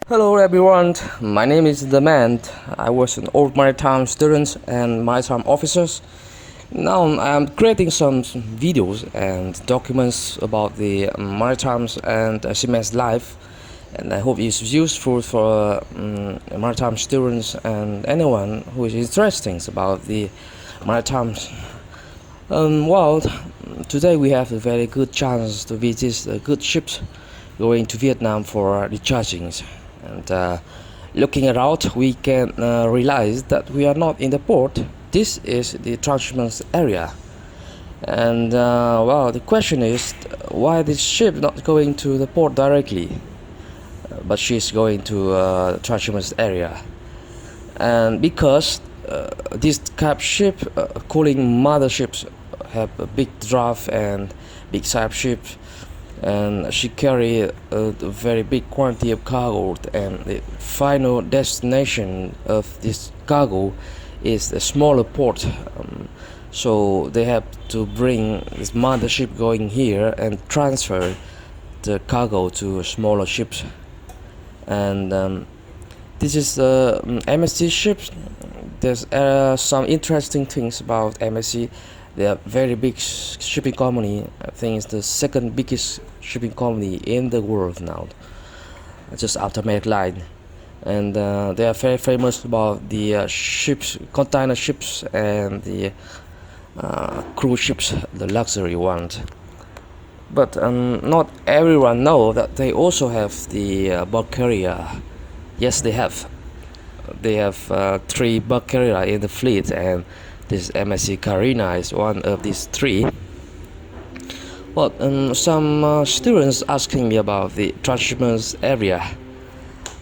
Hello everyone, my name is The Man. I was an old maritime student and maritime officers. Now I'm creating some videos and documents about the maritime and seaman's life, and I hope it's useful for maritime students and anyone who is interested about the maritime world. Today we have a very good chance to visit a good ships going to Vietnam for recharging. And looking around, we can realize that we are not in the port. This is the transshipment area. And the question is why this ship not going to the port directly, but she's going to the transshipment area. And because this type ship, calling motherships, have a big draft and big type ship, and she carry a very big quantity of cargo, and the final destination of this cargo is a smaller port, so they have to bring this mothership going here and transfer the cargo to smaller ships. And this is the MSC ships. There's some interesting things about MSC. They are very big shipping company. I think it's the second biggest shipping company in the world now, just after Maritime. And they are very famous about the ships, container ships, and the cruise ships, the luxury ones. But not everyone know that they also have the bulk carrier. Yes, they have. They have 3 bulk carrier in the fleet, and this MSC Carina is one of these 3. Well, some students asking me about the transshipment area.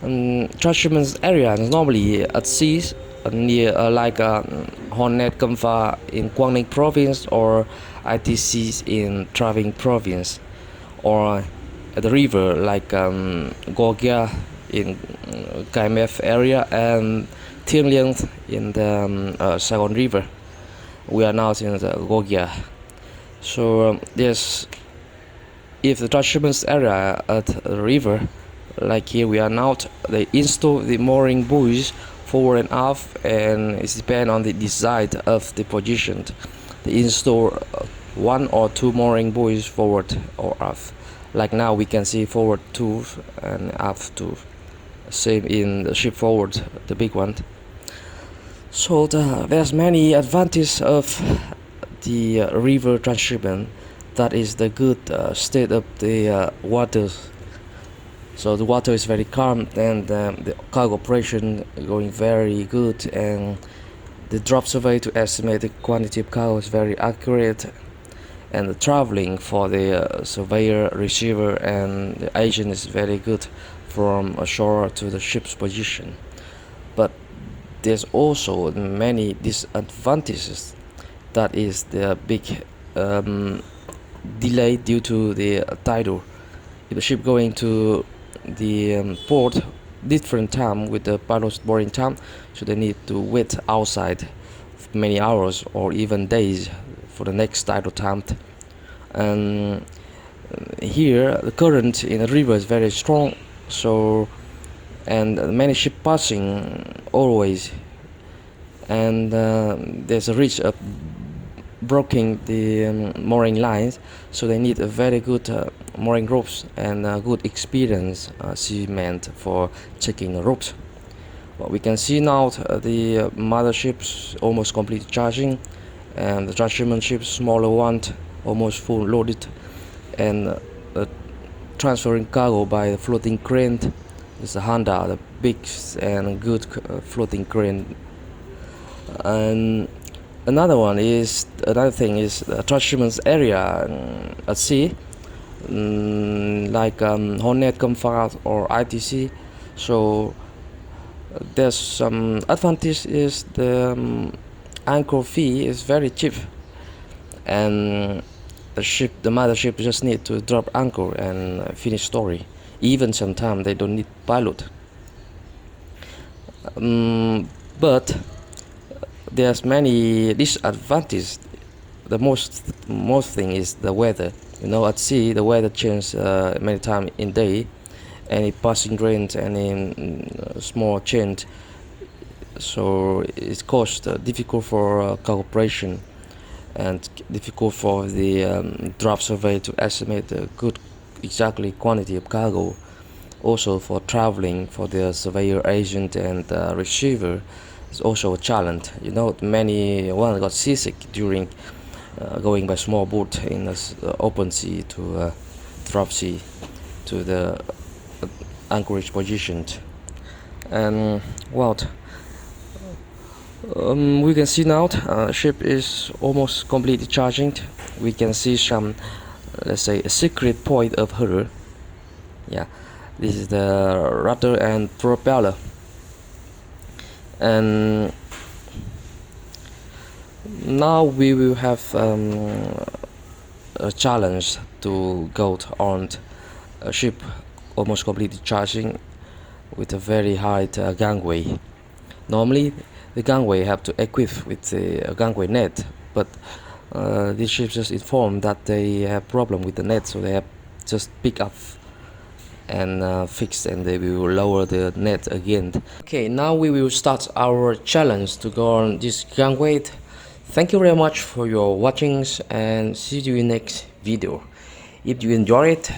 Transshipment area is normally at sea, near like Hornet Kamfa in Quang Ninh province, or ITC in Traving province, or at the river like Go Gia in KMF area, and Thiện Liêng in the Saigon River. We are now in the Go Gia. So there's, if the transshipment area at the river, like here we are now, they install the mooring buoys forward and aft, and it depends on the design of the position. They install 1 or 2 mooring buoys forward or aft. Like now we can see forward 2 and aft 2. Same in the ship forward, the big one. So there's many advantages of the river transshipment. That is the good state of the water. So the water is very calm, and the cargo operation going very good, and the drop survey to estimate the quantity of cargo is very accurate, and the traveling for the surveyor, receiver, and the agent is very good from ashore to the ship's position. But there's also many disadvantages. That is the big delay due to the tidal. If the ship going to the port different time with the pilot's boarding time, so they need to wait outside many hours or even days for the next tidal time. And here the current in the river is very strong, so and many ship passing always, and there's a risk of breaking the mooring lines, so they need a very good mooring ropes and good experience seamen for checking the ropes. What we can see now, the mothership's almost completely charging, and the transshipment ship's smaller one almost full loaded, and transferring cargo by the floating crane. It's a Honda, the big and good floating crane. And another thing is the transshipment area at sea, like Hornet Comfort or ITC. So there's some advantage is the anchor fee is very cheap, and the mothership just need to drop anchor and finish story. Even sometimes they don't need pilot. But there's many disadvantages. The most thing is the weather. At sea the weather changes many times in day, any passing trains, any small change. So it's caused difficult for cooperation and difficult for the draft survey to estimate the good exactly quantity of cargo. Also for traveling for the surveyor agent and receiver is also a challenge. You know, many one got seasick during going by small boat in the open sea to drop sea to the anchorage position. And well, we can see now ship is almost completely charging. We can see some, let's say, a secret point of her. Yeah, this is the rudder and propeller. And now we will have a challenge to go on a ship almost completely charging with a very high gangway. Normally the gangway have to equip with the gangway net, but these ships just informed that they have problem with the net, so they have just pick up and fix, and they will lower the net again. Okay, now we will start our challenge to go on this gangway. Thank you very much for your watchings and see you in next video. If you enjoy it,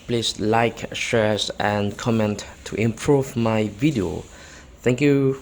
please like, share and comment to improve my video. Thank you.